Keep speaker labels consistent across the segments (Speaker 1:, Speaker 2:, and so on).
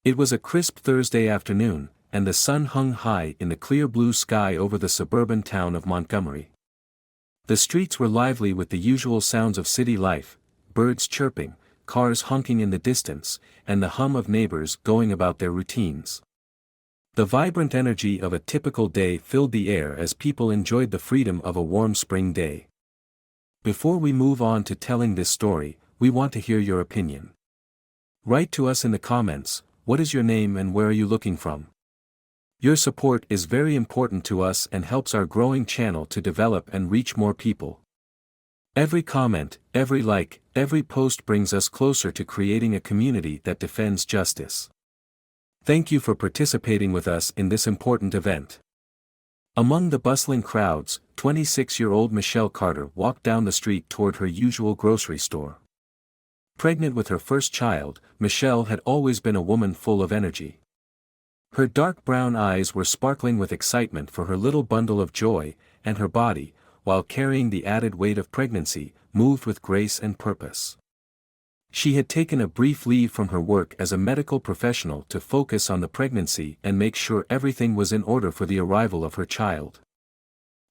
Speaker 1: It was a crisp Thursday afternoon, and the sun hung high in the clear blue sky over the suburban town of Montgomery. The streets were lively with the usual sounds of city life, birds chirping, cars honking in the distance, and the hum of neighbors going about their routines. The vibrant energy of a typical day filled the air as people enjoyed the freedom of a warm spring day. Before we move on to telling this story, we want to hear your opinion. Write to us in the comments. What is your name and where are you looking from? Your support is very important to us and helps our growing channel to develop and reach more people. Every comment, every like, every post brings us closer to creating a community that defends justice. Thank you for participating with us in this important event. Among the bustling crowds, 26-year-old Michelle Carter walked down the street toward her usual grocery store. Pregnant with her first child, Michelle had always been a woman full of energy. Her dark brown eyes were sparkling with excitement for her little bundle of joy, and her body, while carrying the added weight of pregnancy, moved with grace and purpose. She had taken a brief leave from her work as a medical professional to focus on the pregnancy and make sure everything was in order for the arrival of her child.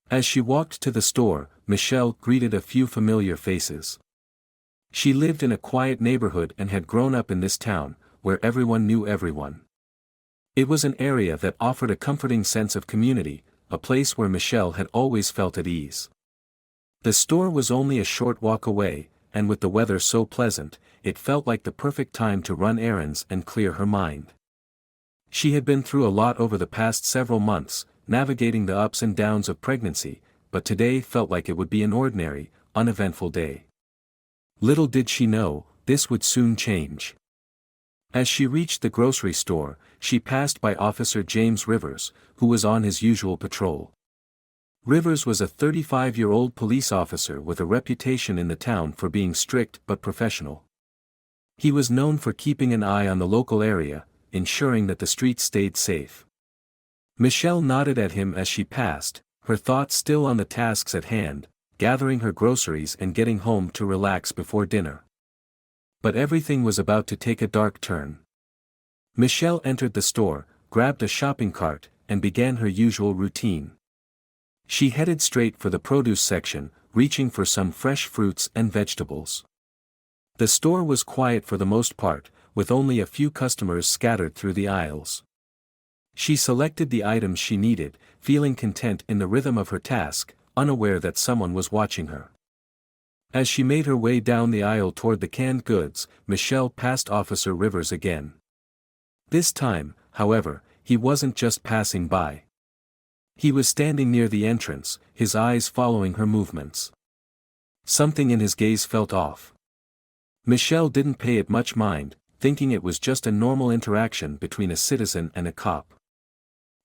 Speaker 1: As she walked to the store, Michelle greeted a few familiar faces. She lived in a quiet neighborhood and had grown up in this town, where everyone knew everyone. It was an area that offered a comforting sense of community, a place where Michelle had always felt at ease. The store was only a short walk away, and with the weather so pleasant, it felt like the perfect time to run errands and clear her mind. She had been through a lot over the past several months, navigating the ups and downs of pregnancy, but today felt like it would be an ordinary, uneventful day. Little did she know, this would soon change. As she reached the grocery store, she passed by Officer James Rivers, who was on his usual patrol. Rivers was a 35-year-old police officer with a reputation in the town for being strict but professional. He was known for keeping an eye on the local area, ensuring that the streets stayed safe. Michelle nodded at him as she passed, her thoughts still on the tasks at hand, gathering her groceries and getting home to relax before dinner. But everything was about to take a dark turn. Michelle entered the store, grabbed a shopping cart, and began her usual routine. She headed straight for the produce section, reaching for some fresh fruits and vegetables. The store was quiet for the most part, with only a few customers scattered through the aisles. She selected the items she needed, feeling content in the rhythm of her task, unaware that someone was watching her. As she made her way down the aisle toward the canned goods, Michelle passed Officer Rivers again. This time, however, he wasn't just passing by. He was standing near the entrance, his eyes following her movements. Something in his gaze felt off. Michelle didn't pay it much mind, thinking it was just a normal interaction between a citizen and a cop.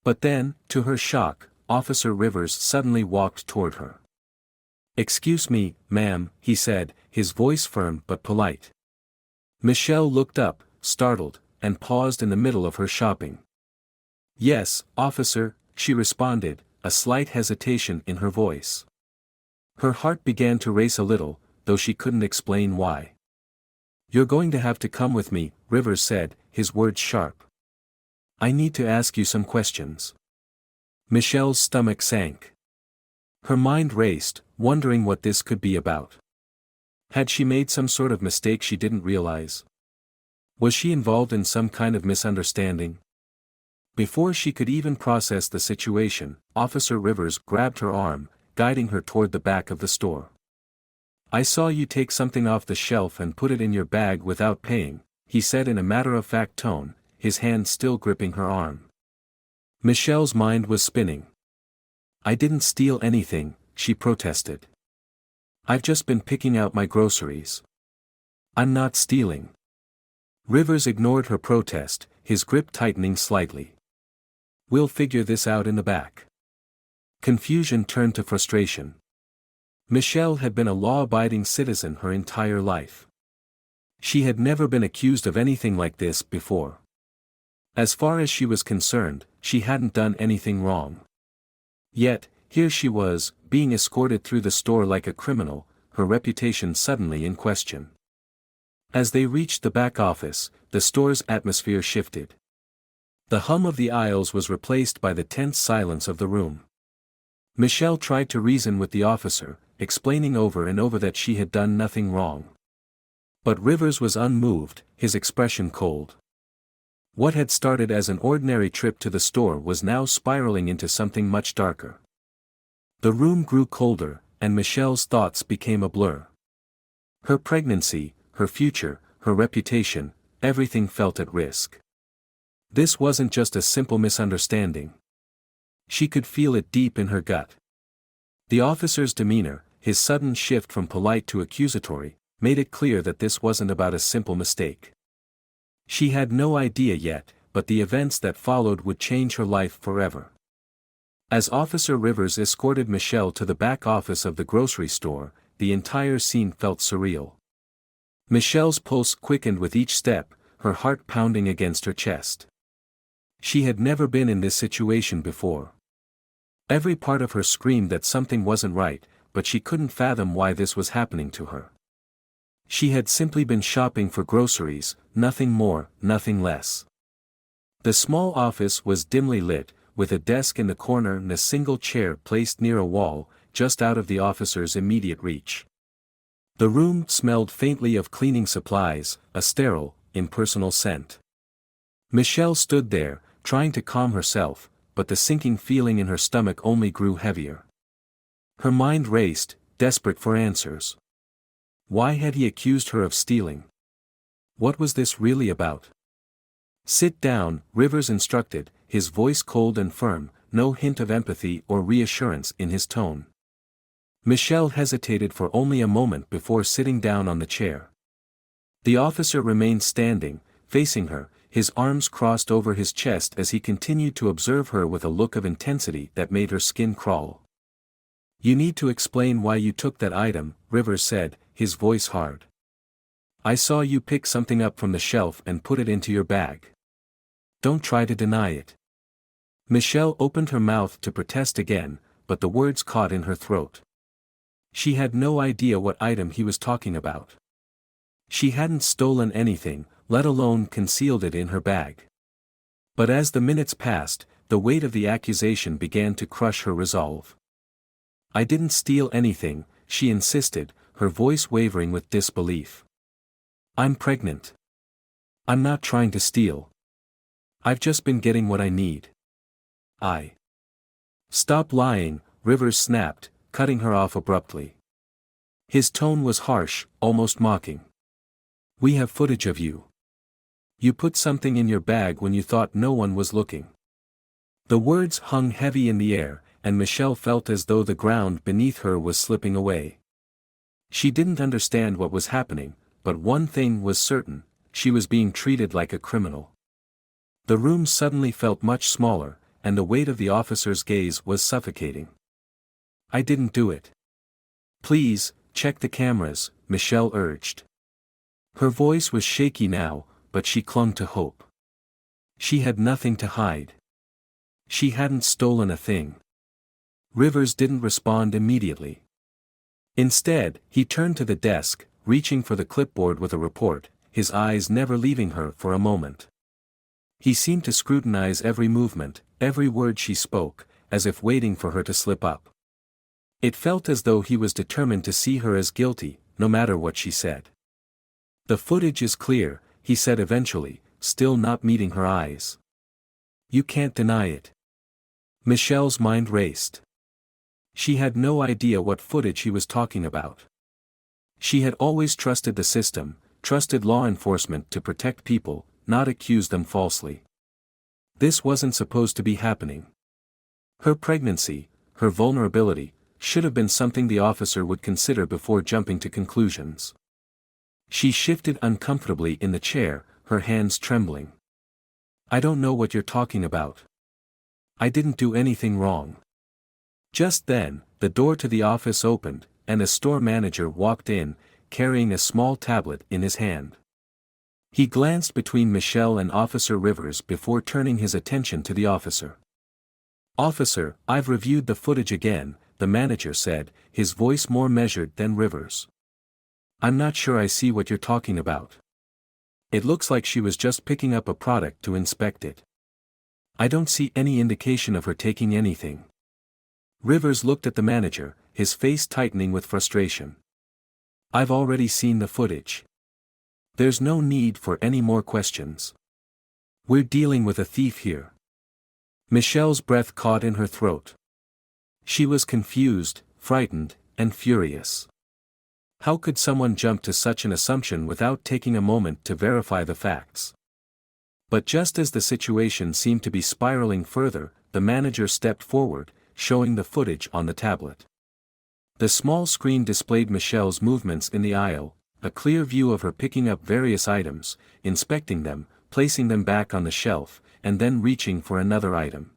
Speaker 1: But then, to her shock, Officer Rivers suddenly walked toward her. "Excuse me, ma'am," he said, his voice firm but polite. Michelle looked up, startled, and paused in the middle of her shopping. "Yes, officer," she responded, a slight hesitation in her voice. Her heart began to race a little, though she couldn't explain why. "You're going to have to come with me," Rivers said, his words sharp. "I need to ask you some questions." Michelle's stomach sank. Her mind raced, wondering what this could be about. Had she made some sort of mistake she didn't realize? Was she involved in some kind of misunderstanding? Before she could even process the situation, Officer Rivers grabbed her arm, guiding her toward the back of the store. "I saw you take something off the shelf and put it in your bag without paying," he said in a matter-of-fact tone, his hand still gripping her arm. Michelle's mind was spinning. "I didn't steal anything," she protested. "I've just been picking out my groceries. I'm not stealing." Rivers ignored her protest, his grip tightening slightly. "We'll figure this out in the back." Confusion turned to frustration. Michelle had been a law-abiding citizen her entire life. She had never been accused of anything like this before. As far as she was concerned, she hadn't done anything wrong. Yet, here she was, being escorted through the store like a criminal, her reputation suddenly in question. As they reached the back office, the store's atmosphere shifted. The hum of the aisles was replaced by the tense silence of the room. Michelle tried to reason with the officer, explaining over and over that she had done nothing wrong. But Rivers was unmoved, his expression cold. What had started as an ordinary trip to the store was now spiraling into something much darker. The room grew colder, and Michelle's thoughts became a blur. Her pregnancy, her future, her reputation, everything felt at risk. This wasn't just a simple misunderstanding. She could feel it deep in her gut. The officer's demeanor, his sudden shift from polite to accusatory, made it clear that this wasn't about a simple mistake. She had no idea yet, but the events that followed would change her life forever. As Officer Rivers escorted Michelle to the back office of the grocery store, the entire scene felt surreal. Michelle's pulse quickened with each step, her heart pounding against her chest. She had never been in this situation before. Every part of her screamed that something wasn't right, but she couldn't fathom why this was happening to her. She had simply been shopping for groceries, nothing more, nothing less. The small office was dimly lit, with a desk in the corner and a single chair placed near a wall, just out of the officer's immediate reach. The room smelled faintly of cleaning supplies, a sterile, impersonal scent. Michelle stood there, trying to calm herself, but the sinking feeling in her stomach only grew heavier. Her mind raced, desperate for answers. Why had he accused her of stealing? What was this really about? "Sit down," Rivers instructed, his voice cold and firm, no hint of empathy or reassurance in his tone. Michelle hesitated for only a moment before sitting down on the chair. The officer remained standing, facing her, his arms crossed over his chest as he continued to observe her with a look of intensity that made her skin crawl. "You need to explain why you took that item," Rivers said, his voice hard. "I saw you pick something up from the shelf and put it into your bag. Don't try to deny it." Michelle opened her mouth to protest again, but the words caught in her throat. She had no idea what item he was talking about. She hadn't stolen anything, let alone concealed it in her bag. But as the minutes passed, the weight of the accusation began to crush her resolve. "I didn't steal anything," she insisted, her voice wavering with disbelief. "I'm pregnant. I'm not trying to steal. I've just been getting what I need. Stop lying," Rivers snapped, cutting her off abruptly. His tone was harsh, almost mocking. "We have footage of you. You put something in your bag when you thought no one was looking." The words hung heavy in the air, and Michelle felt as though the ground beneath her was slipping away. She didn't understand what was happening, but one thing was certain, she was being treated like a criminal. The room suddenly felt much smaller, and the weight of the officer's gaze was suffocating. "I didn't do it." "Please, check the cameras," Michelle urged. Her voice was shaky now, but she clung to hope. She had nothing to hide. She hadn't stolen a thing. Rivers didn't respond immediately. Instead, he turned to the desk, reaching for the clipboard with a report, his eyes never leaving her for a moment. He seemed to scrutinize every movement, every word she spoke, as if waiting for her to slip up. It felt as though he was determined to see her as guilty, no matter what she said. "The footage is clear," he said eventually, still not meeting her eyes. "You can't deny it." Michelle's mind raced. She had no idea what footage he was talking about. She had always trusted the system, trusted law enforcement to protect people, not accuse them falsely. This wasn't supposed to be happening. Her pregnancy, her vulnerability, should have been something the officer would consider before jumping to conclusions. She shifted uncomfortably in the chair, her hands trembling. "I don't know what you're talking about. I didn't do anything wrong." Just then, the door to the office opened, and a store manager walked in, carrying a small tablet in his hand. He glanced between Michelle and Officer Rivers before turning his attention to the officer. "Officer, I've reviewed the footage again," the manager said, his voice more measured than Rivers'. "I'm not sure I see what you're talking about." It looks like she was just picking up a product to inspect it. I don't see any indication of her taking anything. Rivers looked at the manager, his face tightening with frustration. I've already seen the footage. There's no need for any more questions. We're dealing with a thief here. Michelle's breath caught in her throat. She was confused, frightened, and furious. How could someone jump to such an assumption without taking a moment to verify the facts? But just as the situation seemed to be spiraling further, the manager stepped forward, showing the footage on the tablet. The small screen displayed Michelle's movements in the aisle, a clear view of her picking up various items, inspecting them, placing them back on the shelf, and then reaching for another item.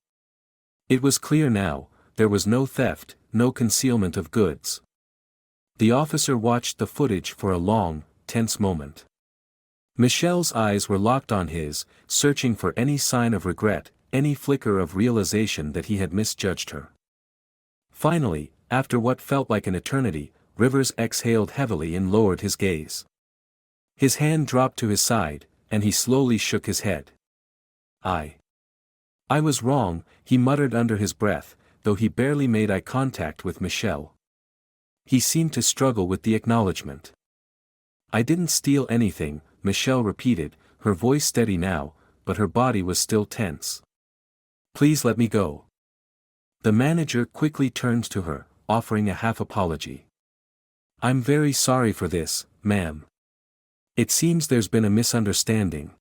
Speaker 1: It was clear now, there was no theft, no concealment of goods. The officer watched the footage for a long, tense moment. Michelle's eyes were locked on his, searching for any sign of regret, any flicker of realization that he had misjudged her. Finally, after what felt like an eternity, Rivers exhaled heavily and lowered his gaze. His hand dropped to his side, and he slowly shook his head. I was wrong, he muttered under his breath, though he barely made eye contact with Michelle. He seemed to struggle with the acknowledgement. I didn't steal anything, Michelle repeated, her voice steady now, but her body was still tense. Please let me go. The manager quickly turned to her, offering a half apology. I'm very sorry for this, ma'am. It seems there's been a misunderstanding.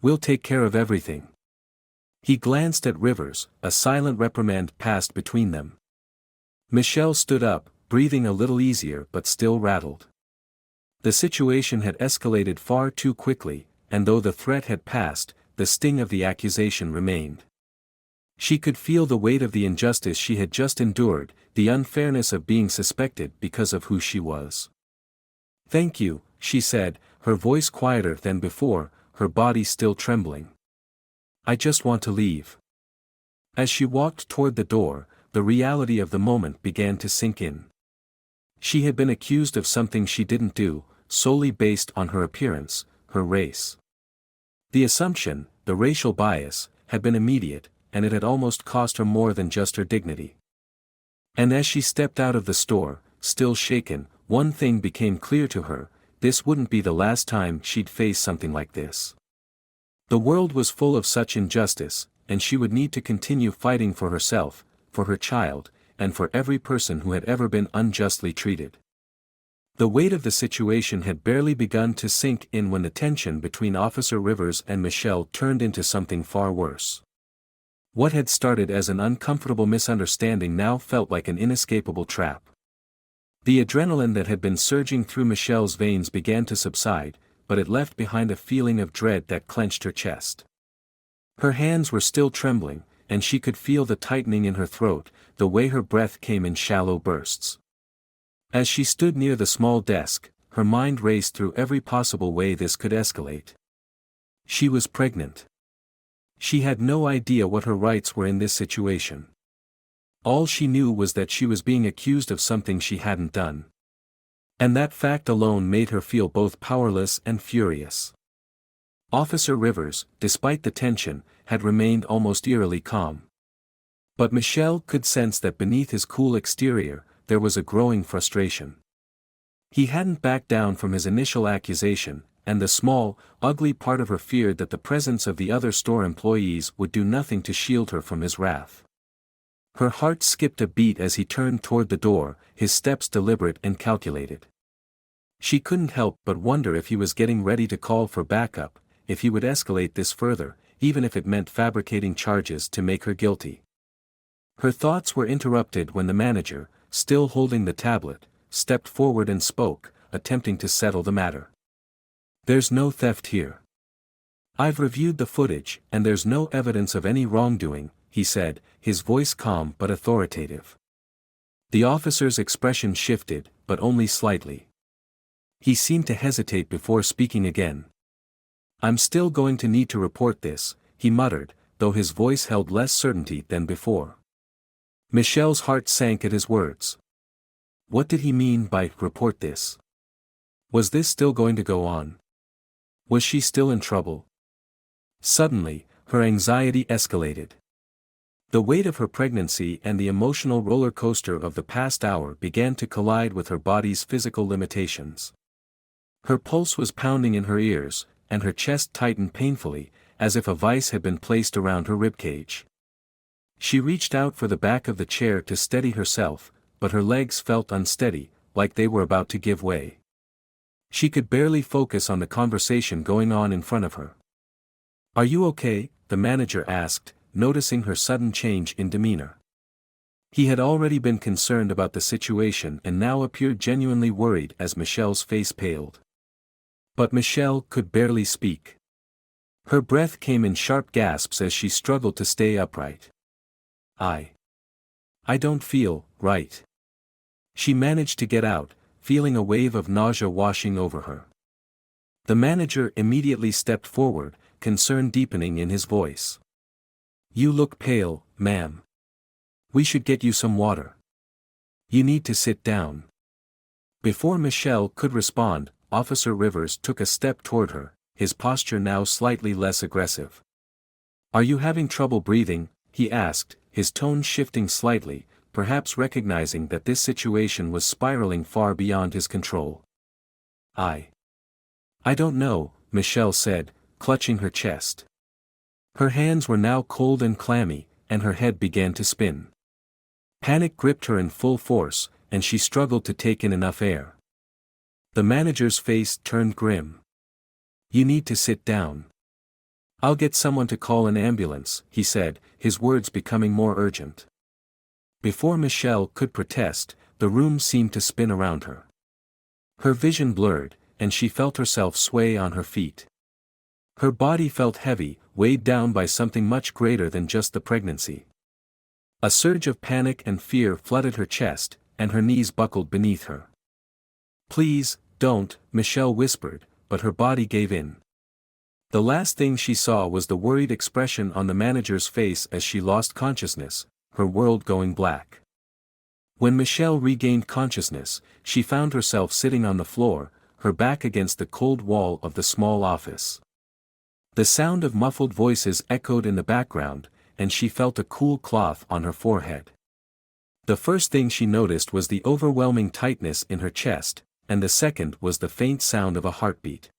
Speaker 1: We'll take care of everything. He glanced at Rivers, a silent reprimand passed between them. Michelle stood up, breathing a little easier but still rattled. The situation had escalated far too quickly, and though the threat had passed, the sting of the accusation remained. She could feel the weight of the injustice she had just endured, the unfairness of being suspected because of who she was. Thank you, she said, her voice quieter than before, her body still trembling. I just want to leave. As she walked toward the door, the reality of the moment began to sink in. She had been accused of something she didn't do, solely based on her appearance, her race. The assumption, the racial bias, had been immediate, and it had almost cost her more than just her dignity. And as she stepped out of the store, still shaken, one thing became clear to her: this wouldn't be the last time she'd face something like this. The world was full of such injustice, and she would need to continue fighting for herself, for her child, and for every person who had ever been unjustly treated. The weight of the situation had barely begun to sink in when the tension between Officer Rivers and Michelle turned into something far worse. What had started as an uncomfortable misunderstanding now felt like an inescapable trap. The adrenaline that had been surging through Michelle's veins began to subside, but it left behind a feeling of dread that clenched her chest. Her hands were still trembling, and she could feel the tightening in her throat, the way her breath came in shallow bursts. As she stood near the small desk, her mind raced through every possible way this could escalate. She was pregnant. She had no idea what her rights were in this situation. All she knew was that she was being accused of something she hadn't done. And that fact alone made her feel both powerless and furious. Officer Rivers, despite the tension, had remained almost eerily calm. But Michelle could sense that beneath his cool exterior, there was a growing frustration. He hadn't backed down from his initial accusation, and the small, ugly part of her feared that the presence of the other store employees would do nothing to shield her from his wrath. Her heart skipped a beat as he turned toward the door, his steps deliberate and calculated. She couldn't help but wonder if he was getting ready to call for backup, if he would escalate this further, even if it meant fabricating charges to make her guilty. Her thoughts were interrupted when the manager, still holding the tablet, stepped forward and spoke, attempting to settle the matter. There's no theft here. I've reviewed the footage, and there's no evidence of any wrongdoing, he said, his voice calm but authoritative. The officer's expression shifted, but only slightly. He seemed to hesitate before speaking again. I'm still going to need to report this, he muttered, though his voice held less certainty than before. Michelle's heart sank at his words. What did he mean by report this? Was this still going to go on? Was she still in trouble? Suddenly, her anxiety escalated. The weight of her pregnancy and the emotional roller coaster of the past hour began to collide with her body's physical limitations. Her pulse was pounding in her ears, and her chest tightened painfully, as if a vice had been placed around her ribcage. She reached out for the back of the chair to steady herself, but her legs felt unsteady, like they were about to give way. She could barely focus on the conversation going on in front of her. "Are you okay?" the manager asked, noticing her sudden change in demeanor. He had already been concerned about the situation and now appeared genuinely worried as Michelle's face paled. But Michelle could barely speak. Her breath came in sharp gasps as she struggled to stay upright. I don't feel right." She managed to get out, feeling a wave of nausea washing over her. The manager immediately stepped forward, concern deepening in his voice. "You look pale, ma'am. We should get you some water. You need to sit down." Before Michelle could respond, Officer Rivers took a step toward her, his posture now slightly less aggressive. "Are you having trouble breathing?" he asked, his tone shifting slightly, perhaps recognizing that this situation was spiraling far beyond his control. I don't know," Michelle said, clutching her chest. Her hands were now cold and clammy, and her head began to spin. Panic gripped her in full force, and she struggled to take in enough air. The manager's face turned grim. "You need to sit down." "I'll get someone to call an ambulance," he said, his words becoming more urgent. Before Michelle could protest, the room seemed to spin around her. Her vision blurred, and she felt herself sway on her feet. Her body felt heavy, weighed down by something much greater than just the pregnancy. A surge of panic and fear flooded her chest, and her knees buckled beneath her. "Please, don't," Michelle whispered, but her body gave in. The last thing she saw was the worried expression on the manager's face as she lost consciousness, her world going black. When Michelle regained consciousness, she found herself sitting on the floor, her back against the cold wall of the small office. The sound of muffled voices echoed in the background, and she felt a cool cloth on her forehead. The first thing she noticed was the overwhelming tightness in her chest, and the second was the faint sound of a heartbeat.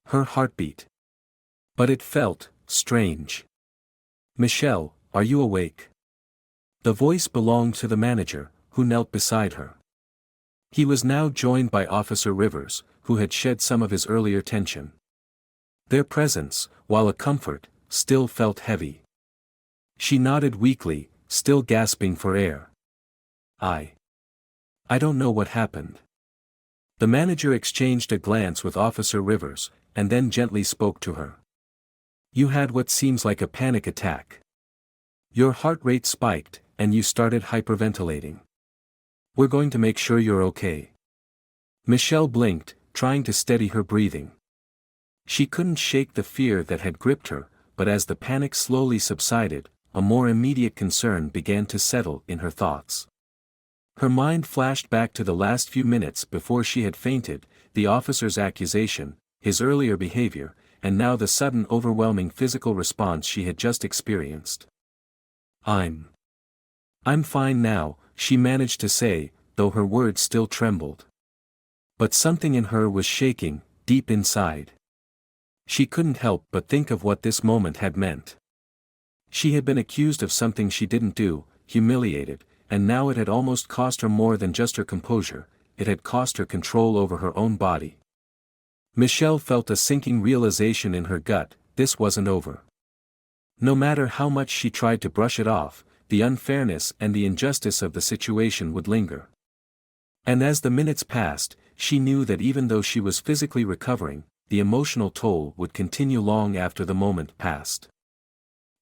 Speaker 1: Her heartbeat. But it felt strange. "Michelle, are you awake?" The voice belonged to the manager, who knelt beside her. He was now joined by Officer Rivers, who had shed some of his earlier tension. Their presence, while a comfort, still felt heavy. She nodded weakly, still gasping for air. I don't know what happened." The manager exchanged a glance with Officer Rivers, and then gently spoke to her. "You had what seems like a panic attack. Your heart rate spiked, and you started hyperventilating. We're going to make sure you're okay." Michelle blinked, trying to steady her breathing. She couldn't shake the fear that had gripped her, but as the panic slowly subsided, a more immediate concern began to settle in her thoughts. Her mind flashed back to the last few minutes before she had fainted, the officer's accusation, his earlier behavior, and now the sudden overwhelming physical response she had just experienced. I'm fine now," she managed to say, though her words still trembled. But something in her was shaking, deep inside. She couldn't help but think of what this moment had meant. She had been accused of something she didn't do, humiliated, and now it had almost cost her more than just her composure, it had cost her control over her own body. Michelle felt a sinking realization in her gut, this wasn't over. No matter how much she tried to brush it off, the unfairness and the injustice of the situation would linger. And as the minutes passed, she knew that even though she was physically recovering, the emotional toll would continue long after the moment passed.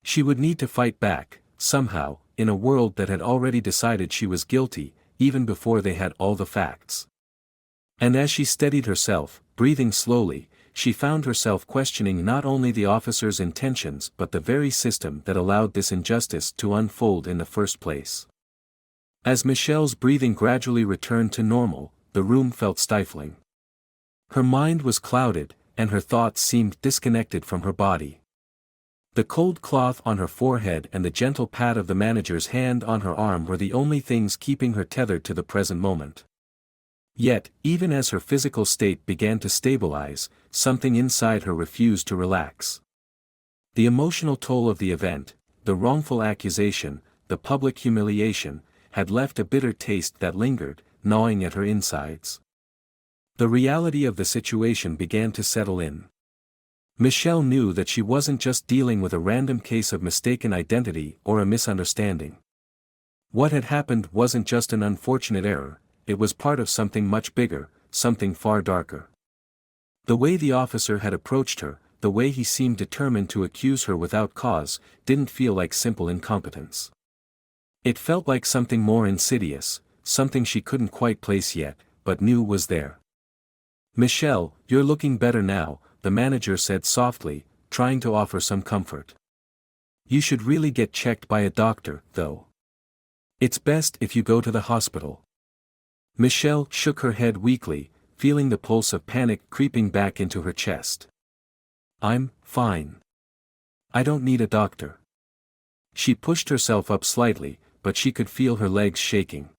Speaker 1: She would need to fight back, somehow, in a world that had already decided she was guilty, even before they had all the facts. And as she steadied herself, breathing slowly, she found herself questioning not only the officer's intentions but the very system that allowed this injustice to unfold in the first place. As Michelle's breathing gradually returned to normal, the room felt stifling. Her mind was clouded, and her thoughts seemed disconnected from her body. The cold cloth on her forehead and the gentle pat of the manager's hand on her arm were the only things keeping her tethered to the present moment. Yet, even as her physical state began to stabilize, something inside her refused to relax. The emotional toll of the event, the wrongful accusation, the public humiliation, had left a bitter taste that lingered, gnawing at her insides. The reality of the situation began to settle in. Michelle knew that she wasn't just dealing with a random case of mistaken identity or a misunderstanding. What had happened wasn't just an unfortunate error, it was part of something much bigger, something far darker. The way the officer had approached her, the way he seemed determined to accuse her without cause, didn't feel like simple incompetence. It felt like something more insidious, something she couldn't quite place yet, but knew was there. "Michelle, you're looking better now," the manager said softly, trying to offer some comfort. "You should really get checked by a doctor, though. It's best if you go to the hospital." Michelle shook her head weakly, feeling the pulse of panic creeping back into her chest. "I'm fine. I don't need a doctor." She pushed herself up slightly, but she could feel her legs shaking.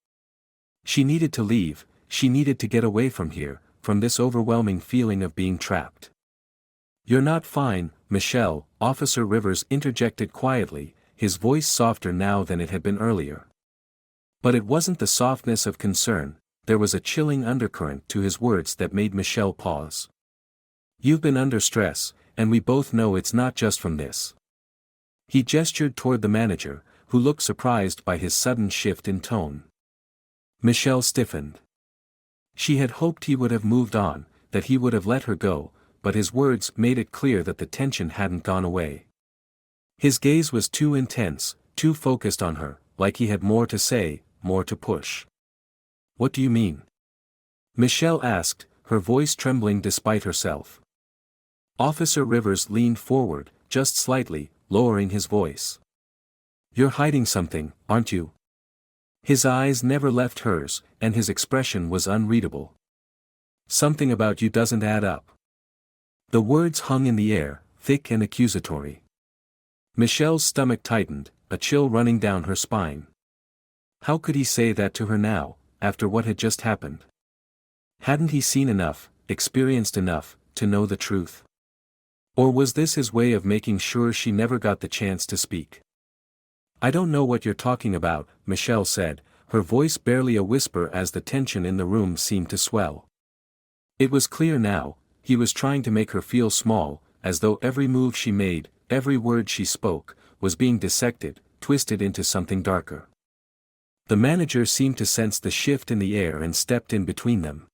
Speaker 1: She needed to leave, she needed to get away from here, from this overwhelming feeling of being trapped. "You're not fine, Michelle," Officer Rivers interjected quietly, his voice softer now than it had been earlier. But it wasn't the softness of concern, there was a chilling undercurrent to his words that made Michelle pause. "You've been under stress, and we both know it's not just from this." He gestured toward the manager, who looked surprised by his sudden shift in tone. Michelle stiffened. She had hoped he would have moved on, that he would have let her go, but his words made it clear that the tension hadn't gone away. His gaze was too intense, too focused on her, like he had more to say, more to push. "What do you mean?" Michelle asked, her voice trembling despite herself. Officer Rivers leaned forward, just slightly, lowering his voice. "You're hiding something, aren't you?" His eyes never left hers, and his expression was unreadable. "Something about you doesn't add up." The words hung in the air, thick and accusatory. Michelle's stomach tightened, a chill running down her spine. How could he say that to her now, after what had just happened? Hadn't he seen enough, experienced enough, to know the truth? Or was this his way of making sure she never got the chance to speak? "I don't know what you're talking about," Michelle said, her voice barely a whisper as the tension in the room seemed to swell. It was clear now, he was trying to make her feel small, as though every move she made, every word she spoke, was being dissected, twisted into something darker. The manager seemed to sense the shift in the air and stepped in between them.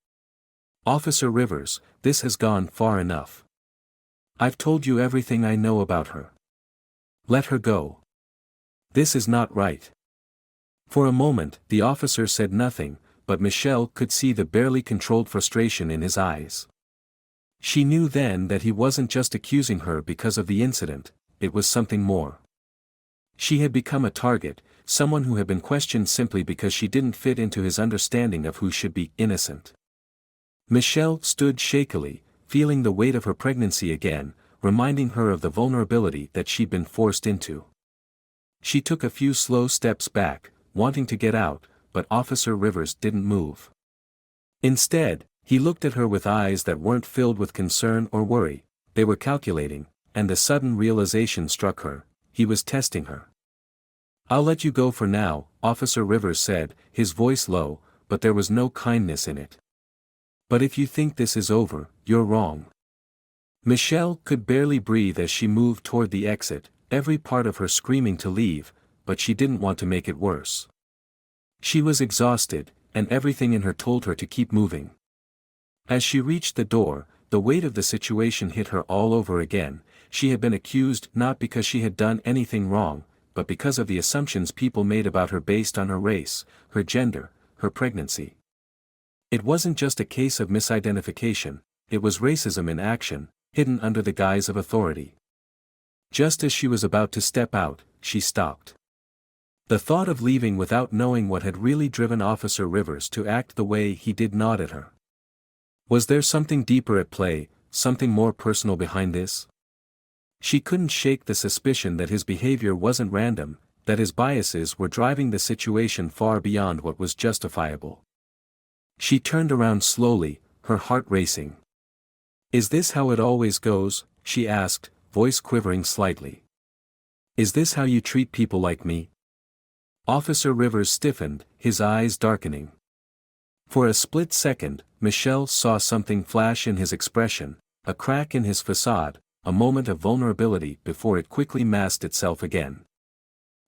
Speaker 1: "Officer Rivers, this has gone far enough. I've told you everything I know about her. Let her go. This is not right." For a moment, the officer said nothing, but Michelle could see the barely controlled frustration in his eyes. She knew then that he wasn't just accusing her because of the incident, it was something more. She had become a target, someone who had been questioned simply because she didn't fit into his understanding of who should be innocent. Michelle stood shakily, feeling the weight of her pregnancy again, reminding her of the vulnerability that she'd been forced into. She took a few slow steps back, wanting to get out, but Officer Rivers didn't move. Instead, he looked at her with eyes that weren't filled with concern or worry, they were calculating, and the sudden realization struck her, he was testing her. "I'll let you go for now," Officer Rivers said, his voice low, but there was no kindness in it. "But if you think this is over, you're wrong." Michelle could barely breathe as she moved toward the exit, every part of her screaming to leave, but she didn't want to make it worse. She was exhausted, and everything in her told her to keep moving. As she reached the door, the weight of the situation hit her all over again. She had been accused not because she had done anything wrong, but because of the assumptions people made about her based on her race, her gender, her pregnancy. It wasn't just a case of misidentification, it was racism in action, hidden under the guise of authority. Just as she was about to step out, she stopped. The thought of leaving without knowing what had really driven Officer Rivers to act the way he did gnawed at her. Was there something deeper at play, something more personal behind this? She couldn't shake the suspicion that his behavior wasn't random, that his biases were driving the situation far beyond what was justifiable. She turned around slowly, her heart racing. "Is this how it always goes?" she asked, voice quivering slightly. "Is this how you treat people like me?" Officer Rivers stiffened, his eyes darkening. For a split second, Michelle saw something flash in his expression, a crack in his facade, a moment of vulnerability before it quickly masked itself again.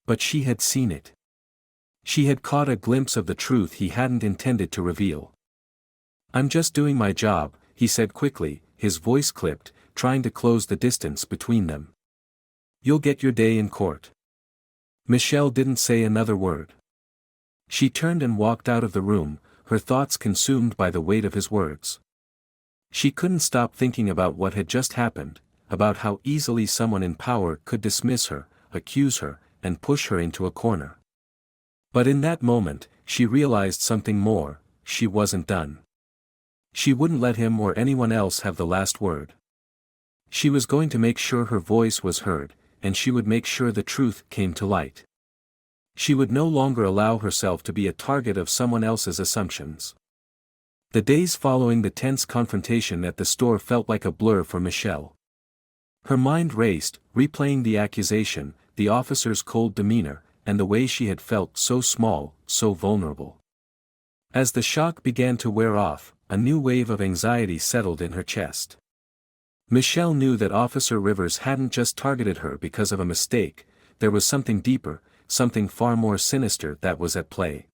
Speaker 1: But she had seen it. She had caught a glimpse of the truth he hadn't intended to reveal. "I'm just doing my job," he said quickly, his voice clipped, trying to close the distance between them. "You'll get your day in court." Michelle didn't say another word. She turned and walked out of the room, her thoughts consumed by the weight of his words. She couldn't stop thinking about what had just happened, about how easily someone in power could dismiss her, accuse her, and push her into a corner. But in that moment, she realized something more: she wasn't done. She wouldn't let him or anyone else have the last word. She was going to make sure her voice was heard, and she would make sure the truth came to light. She would no longer allow herself to be a target of someone else's assumptions. The days following the tense confrontation at the store felt like a blur for Michelle. Her mind raced, replaying the accusation, the officer's cold demeanor, and the way she had felt so small, so vulnerable. As the shock began to wear off, a new wave of anxiety settled in her chest. Michelle knew that Officer Rivers hadn't just targeted her because of a mistake, there was something deeper, something far more sinister that was at play.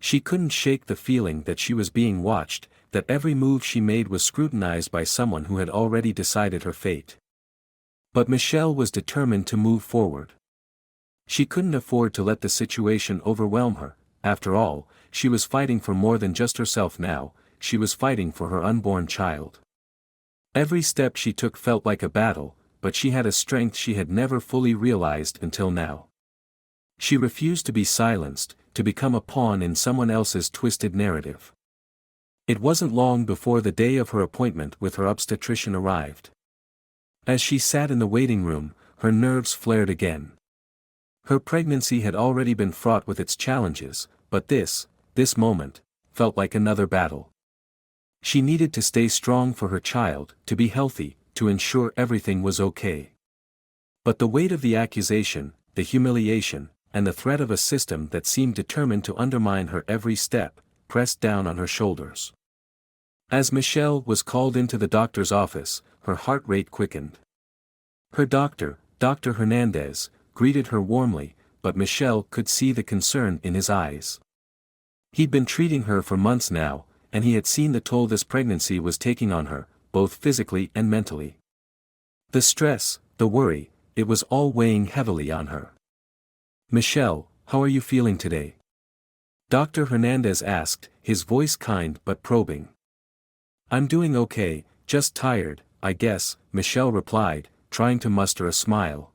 Speaker 1: She couldn't shake the feeling that she was being watched, that every move she made was scrutinized by someone who had already decided her fate. But Michelle was determined to move forward. She couldn't afford to let the situation overwhelm her. After all, she was fighting for more than just herself now, she was fighting for her unborn child. Every step she took felt like a battle, but she had a strength she had never fully realized until now. She refused to be silenced, to become a pawn in someone else's twisted narrative. It wasn't long before the day of her appointment with her obstetrician arrived. As she sat in the waiting room, her nerves flared again. Her pregnancy had already been fraught with its challenges, but this moment, felt like another battle. She needed to stay strong for her child, to be healthy, to ensure everything was okay. But the weight of the accusation, the humiliation, and the threat of a system that seemed determined to undermine her every step, pressed down on her shoulders. As Michelle was called into the doctor's office, her heart rate quickened. Her doctor, Dr. Hernandez, greeted her warmly, but Michelle could see the concern in his eyes. He'd been treating her for months now, and he had seen the toll this pregnancy was taking on her, both physically and mentally. The stress, the worry, it was all weighing heavily on her. "Michelle, how are you feeling today?" Dr. Hernandez asked, his voice kind but probing. "I'm doing okay, just tired, I guess," Michelle replied, trying to muster a smile.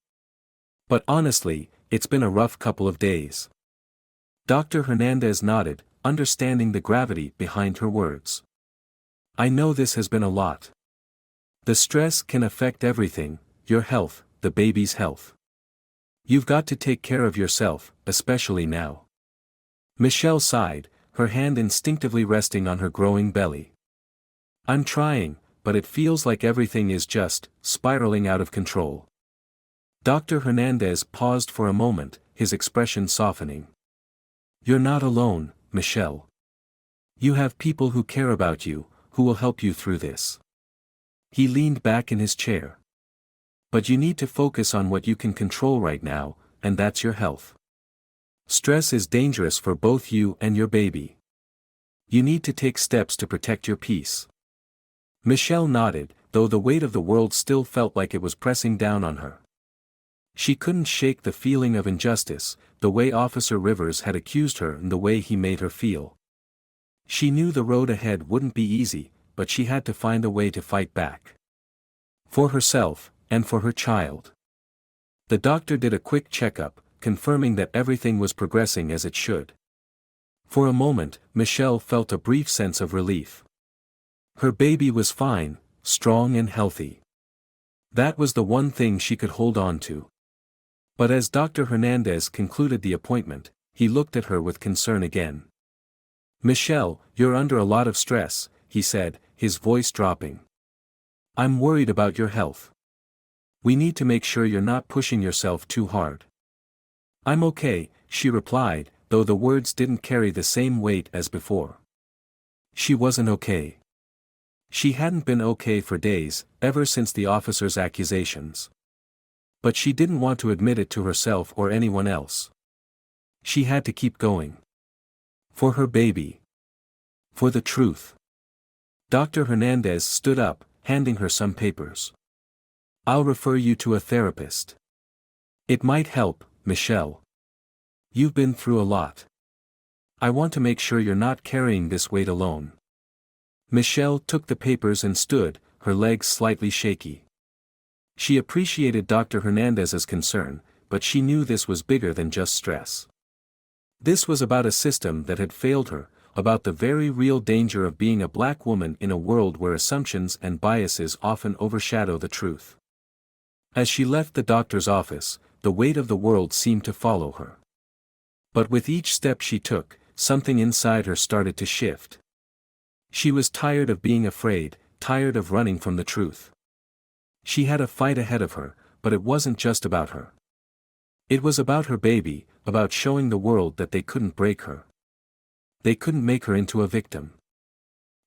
Speaker 1: "But honestly, it's been a rough couple of days." Dr. Hernandez nodded, understanding the gravity behind her words. "I know this has been a lot. The stress can affect everything, your health, the baby's health. You've got to take care of yourself, especially now." Michelle sighed, her hand instinctively resting on her growing belly. "I'm trying, but it feels like everything is just spiraling out of control." Dr. Hernandez paused for a moment, his expression softening. "You're not alone, Michelle. You have people who care about you, who will help you through this." He leaned back in his chair. "But you need to focus on what you can control right now, and that's your health. Stress is dangerous for both you and your baby. You need to take steps to protect your peace." Michelle nodded, though the weight of the world still felt like it was pressing down on her. She couldn't shake the feeling of injustice, the way Officer Rivers had accused her and the way he made her feel. She knew the road ahead wouldn't be easy, but she had to find a way to fight back. For herself, and for her child. The doctor did a quick checkup, confirming that everything was progressing as it should. For a moment, Michelle felt a brief sense of relief. Her baby was fine, strong and healthy. That was the one thing she could hold on to. But as Dr. Hernandez concluded the appointment, he looked at her with concern again. "Michelle, you're under a lot of stress," he said, his voice dropping. "I'm worried about your health. We need to make sure you're not pushing yourself too hard." "I'm okay," she replied, though the words didn't carry the same weight as before. She wasn't okay. She hadn't been okay for days, ever since the officer's accusations. But she didn't want to admit it to herself or anyone else. She had to keep going. For her baby. For the truth. Dr. Hernandez stood up, handing her some papers. "I'll refer you to a therapist. It might help, Michelle. You've been through a lot. I want to make sure you're not carrying this weight alone." Michelle took the papers and stood, her legs slightly shaky. She appreciated Dr. Hernandez's concern, but she knew this was bigger than just stress. This was about a system that had failed her, about the very real danger of being a black woman in a world where assumptions and biases often overshadow the truth. As she left the doctor's office, the weight of the world seemed to follow her. But with each step she took, something inside her started to shift. She was tired of being afraid, tired of running from the truth. She had a fight ahead of her, but it wasn't just about her. It was about her baby, about showing the world that they couldn't break her. They couldn't make her into a victim.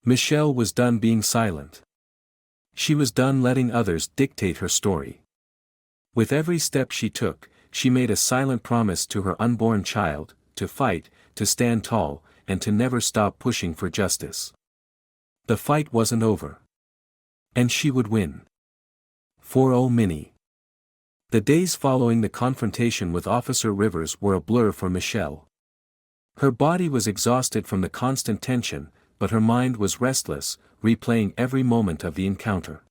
Speaker 1: Michelle was done being silent. She was done letting others dictate her story. With every step she took, she made a silent promise to her unborn child, to fight, to stand tall, and to never stop pushing for justice. The fight wasn't over. And she would win. For oh Minnie. The days following the confrontation with Officer Rivers were a blur for Michelle. Her body was exhausted from the constant tension, but her mind was restless, replaying every moment of the encounter.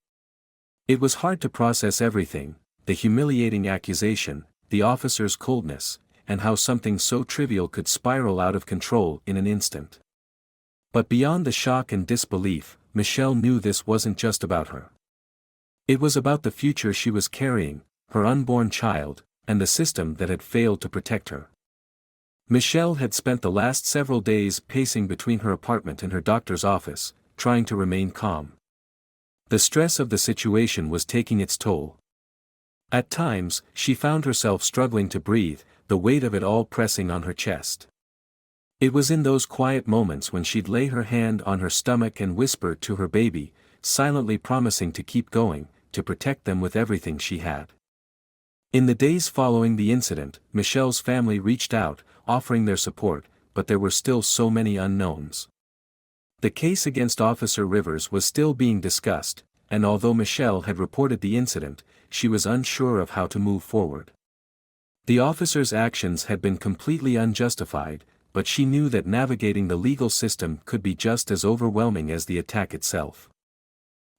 Speaker 1: It was hard to process everything, the humiliating accusation, the officer's coldness, and how something so trivial could spiral out of control in an instant. But beyond the shock and disbelief, Michelle knew this wasn't just about her. It was about the future she was carrying, her unborn child, and the system that had failed to protect her. Michelle had spent the last several days pacing between her apartment and her doctor's office, trying to remain calm. The stress of the situation was taking its toll. At times, she found herself struggling to breathe, the weight of it all pressing on her chest. It was in those quiet moments when she'd lay her hand on her stomach and whisper to her baby, silently promising to keep going, to protect them with everything she had. In the days following the incident, Michelle's family reached out, offering their support, but there were still so many unknowns. The case against Officer Rivers was still being discussed, and although Michelle had reported the incident, she was unsure of how to move forward. The officer's actions had been completely unjustified, but she knew that navigating the legal system could be just as overwhelming as the attack itself.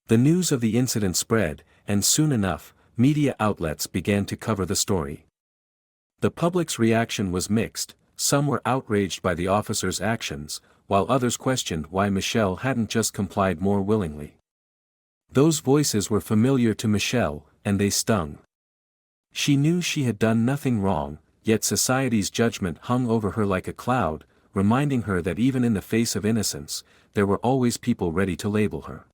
Speaker 1: The news of the incident spread, and soon enough, media outlets began to cover the story. The public's reaction was mixed. Some were outraged by the officer's actions, while others questioned why Michelle hadn't just complied more willingly. Those voices were familiar to Michelle, and they stung. She knew she had done nothing wrong, yet society's judgment hung over her like a cloud, reminding her that even in the face of innocence, there were always people ready to label her.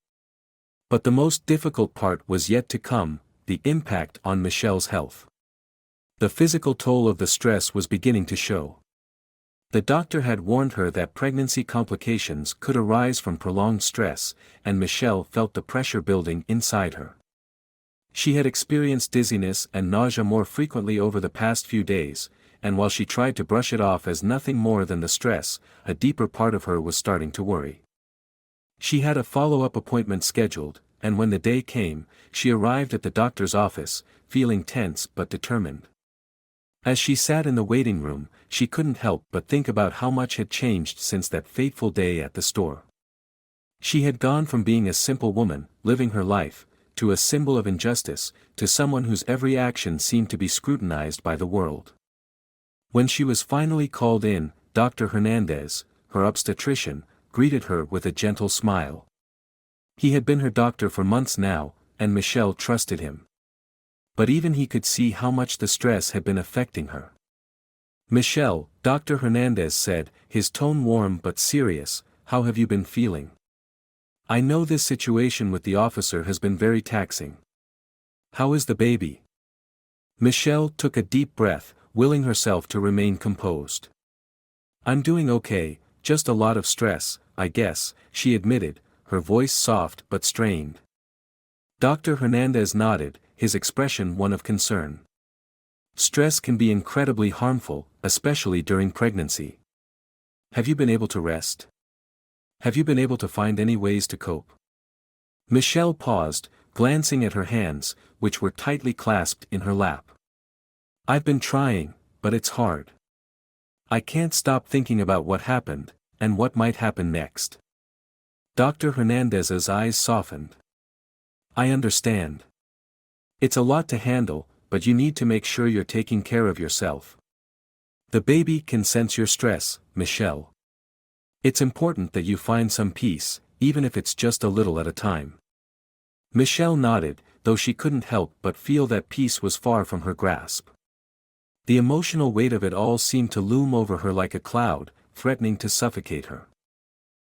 Speaker 1: But the most difficult part was yet to come, the impact on Michelle's health. The physical toll of the stress was beginning to show. The doctor had warned her that pregnancy complications could arise from prolonged stress, and Michelle felt the pressure building inside her. She had experienced dizziness and nausea more frequently over the past few days, and while she tried to brush it off as nothing more than the stress, a deeper part of her was starting to worry. She had a follow-up appointment scheduled, and when the day came, she arrived at the doctor's office, feeling tense but determined. As she sat in the waiting room, she couldn't help but think about how much had changed since that fateful day at the store. She had gone from being a simple woman, living her life, to a symbol of injustice, to someone whose every action seemed to be scrutinized by the world. When she was finally called in, Dr. Hernandez, her obstetrician, greeted her with a gentle smile. He had been her doctor for months now, and Michelle trusted him. But even he could see how much the stress had been affecting her. "Michelle," Dr. Hernandez said, his tone warm but serious, "how have you been feeling? I know this situation with the officer has been very taxing. How is the baby?" Michelle took a deep breath, willing herself to remain composed. "I'm doing okay, just a lot of stress, I guess," she admitted, her voice soft but strained. Dr. Hernandez nodded, his expression one of concern. "Stress can be incredibly harmful, especially during pregnancy. Have you been able to rest? Have you been able to find any ways to cope?" Michelle paused, glancing at her hands, which were tightly clasped in her lap. "I've been trying, but it's hard. I can't stop thinking about what happened, and what might happen next." Dr. Hernandez's eyes softened. "I understand. It's a lot to handle, but you need to make sure you're taking care of yourself. The baby can sense your stress, Michelle. It's important that you find some peace, even if it's just a little at a time." Michelle nodded, though she couldn't help but feel that peace was far from her grasp. The emotional weight of it all seemed to loom over her like a cloud, threatening to suffocate her.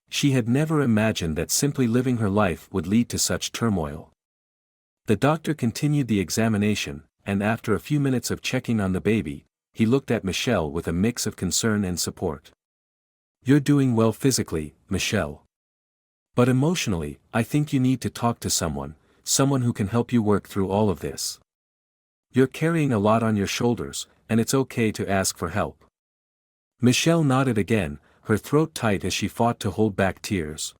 Speaker 1: She had never imagined that simply living her life would lead to such turmoil. The doctor continued the examination, and after a few minutes of checking on the baby, he looked at Michelle with a mix of concern and support. "You're doing well physically, Michelle. But emotionally, I think you need to talk to someone who can help you work through all of this. You're carrying a lot on your shoulders, and it's okay to ask for help." Michelle nodded again, her throat tight as she fought to hold back tears.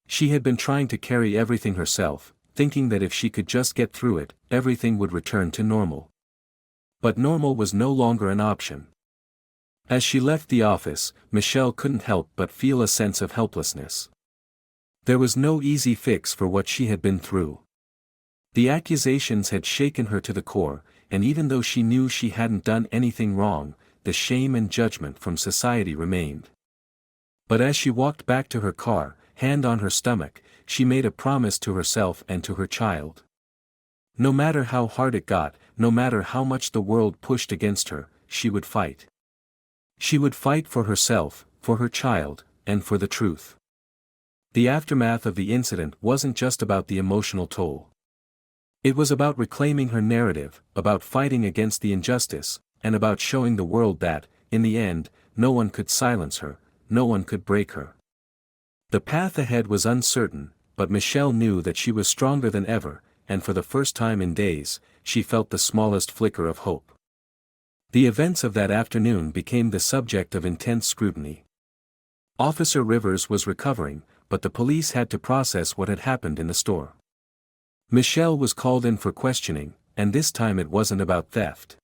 Speaker 1: She had been trying to carry everything herself, thinking that if she could just get through it, everything would return to normal. But normal was no longer an option. As she left the office, Michelle couldn't help but feel a sense of helplessness. There was no easy fix for what she had been through. The accusations had shaken her to the core, and even though she knew she hadn't done anything wrong, the shame and judgment from society remained. But as she walked back to her car, hand on her stomach, she made a promise to herself and to her child. No matter how hard it got, no matter how much the world pushed against her, she would fight. She would fight for herself, for her child, and for the truth. The aftermath of the incident wasn't just about the emotional toll. It was about reclaiming her narrative, about fighting against the injustice, and about showing the world that, in the end, no one could silence her, no one could break her. The path ahead was uncertain, but Michelle knew that she was stronger than ever, and for the first time in days, she felt the smallest flicker of hope. The events of that afternoon became the subject of intense scrutiny. Officer Rivers was recovering, but the police had to process what had happened in the store. Michelle was called in for questioning, and this time it wasn't about theft.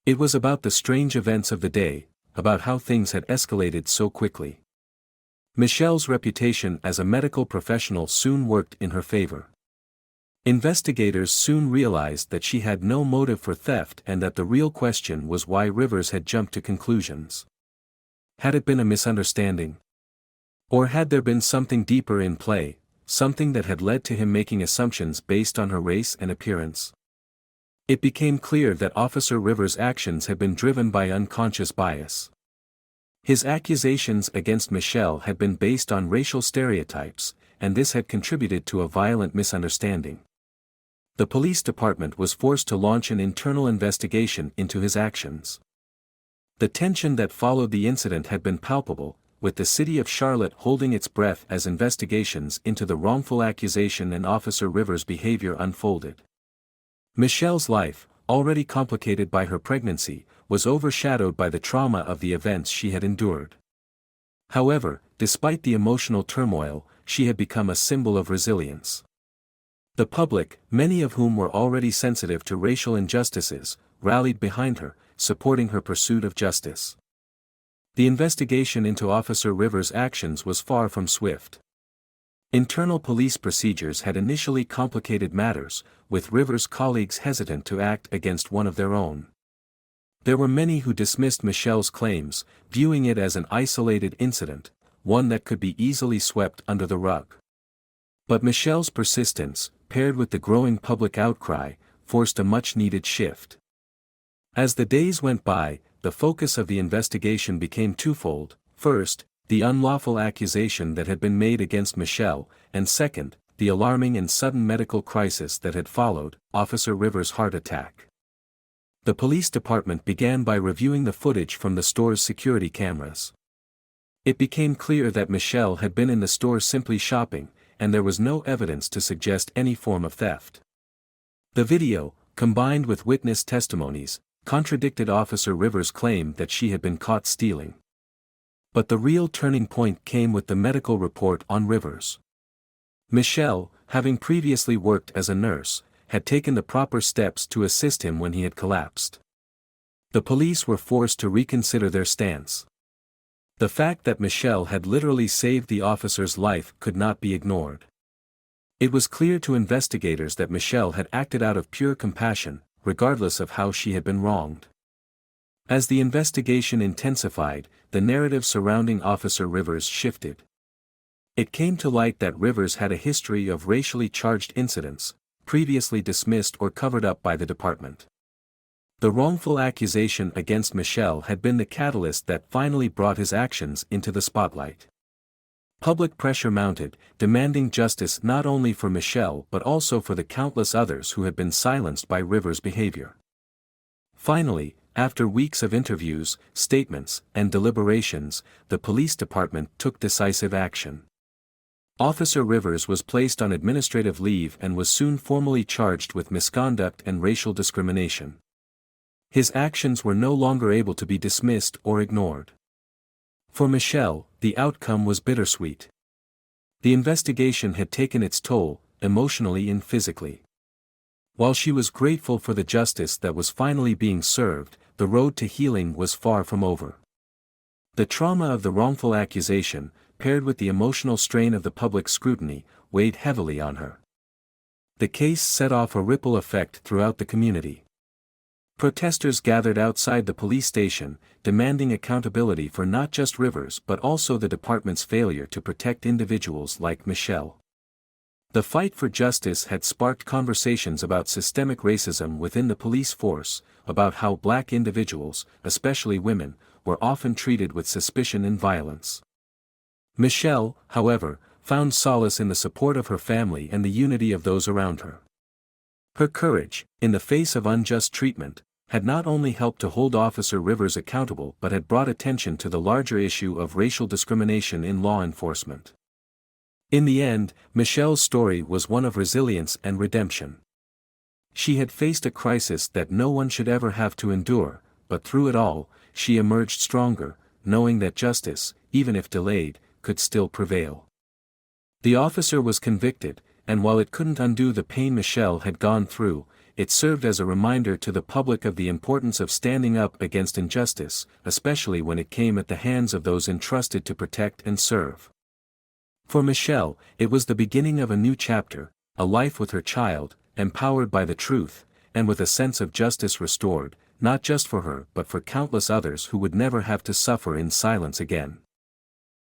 Speaker 1: It was about the strange events of the day, about how things had escalated so quickly. Michelle's reputation as a medical professional soon worked in her favor. Investigators soon realized that she had no motive for theft and that the real question was why Rivers had jumped to conclusions. Had it been a misunderstanding? Or had there been something deeper in play, something that had led to him making assumptions based on her race and appearance? It became clear that Officer Rivers' actions had been driven by unconscious bias. His accusations against Michelle had been based on racial stereotypes, and this had contributed to a violent misunderstanding. The police department was forced to launch an internal investigation into his actions. The tension that followed the incident had been palpable, with the city of Charlotte holding its breath as investigations into the wrongful accusation and Officer Rivers' behavior unfolded. Michelle's life, already complicated by her pregnancy, was overshadowed by the trauma of the events she had endured. However, despite the emotional turmoil, she had become a symbol of resilience. The public, many of whom were already sensitive to racial injustices, rallied behind her, supporting her pursuit of justice. The investigation into Officer Rivers' actions was far from swift. Internal police procedures had initially complicated matters, with Rivers' colleagues hesitant to act against one of their own. There were many who dismissed Michelle's claims, viewing it as an isolated incident, one that could be easily swept under the rug. But Michelle's persistence, paired with the growing public outcry, forced a much-needed shift. As the days went by, the focus of the investigation became twofold: first, the unlawful accusation that had been made against Michelle, and second, the alarming and sudden medical crisis that had followed Officer Rivers' heart attack. The police department began by reviewing the footage from the store's security cameras. It became clear that Michelle had been in the store simply shopping, and there was no evidence to suggest any form of theft. The video, combined with witness testimonies, contradicted Officer Rivers' claim that she had been caught stealing. But the real turning point came with the medical report on Rivers. Michelle, having previously worked as a nurse, had taken the proper steps to assist him when he had collapsed. The police were forced to reconsider their stance. The fact that Michelle had literally saved the officer's life could not be ignored. It was clear to investigators that Michelle had acted out of pure compassion, regardless of how she had been wronged. As the investigation intensified, the narrative surrounding Officer Rivers shifted. It came to light that Rivers had a history of racially charged incidents, previously dismissed or covered up by the department. The wrongful accusation against Michelle had been the catalyst that finally brought his actions into the spotlight. Public pressure mounted, demanding justice not only for Michelle but also for the countless others who had been silenced by Rivers' behavior. Finally, after weeks of interviews, statements, and deliberations, the police department took decisive action. Officer Rivers was placed on administrative leave and was soon formally charged with misconduct and racial discrimination. His actions were no longer able to be dismissed or ignored. For Michelle, the outcome was bittersweet. The investigation had taken its toll, emotionally and physically. While she was grateful for the justice that was finally being served, the road to healing was far from over. The trauma of the wrongful accusation, paired with the emotional strain of the public scrutiny, weighed heavily on her. The case set off a ripple effect throughout the community. Protesters gathered outside the police station, demanding accountability for not just Rivers but also the department's failure to protect individuals like Michelle. The fight for justice had sparked conversations about systemic racism within the police force, about how black individuals, especially women, were often treated with suspicion and violence. Michelle, however, found solace in the support of her family and the unity of those around her. Her courage, in the face of unjust treatment, had not only helped to hold Officer Rivers accountable but had brought attention to the larger issue of racial discrimination in law enforcement. In the end, Michelle's story was one of resilience and redemption. She had faced a crisis that no one should ever have to endure, but through it all, she emerged stronger, knowing that justice, even if delayed, could still prevail. The officer was convicted, and while it couldn't undo the pain Michelle had gone through, it served as a reminder to the public of the importance of standing up against injustice, especially when it came at the hands of those entrusted to protect and serve. For Michelle, it was the beginning of a new chapter, a life with her child, empowered by the truth, and with a sense of justice restored, not just for her but for countless others who would never have to suffer in silence again.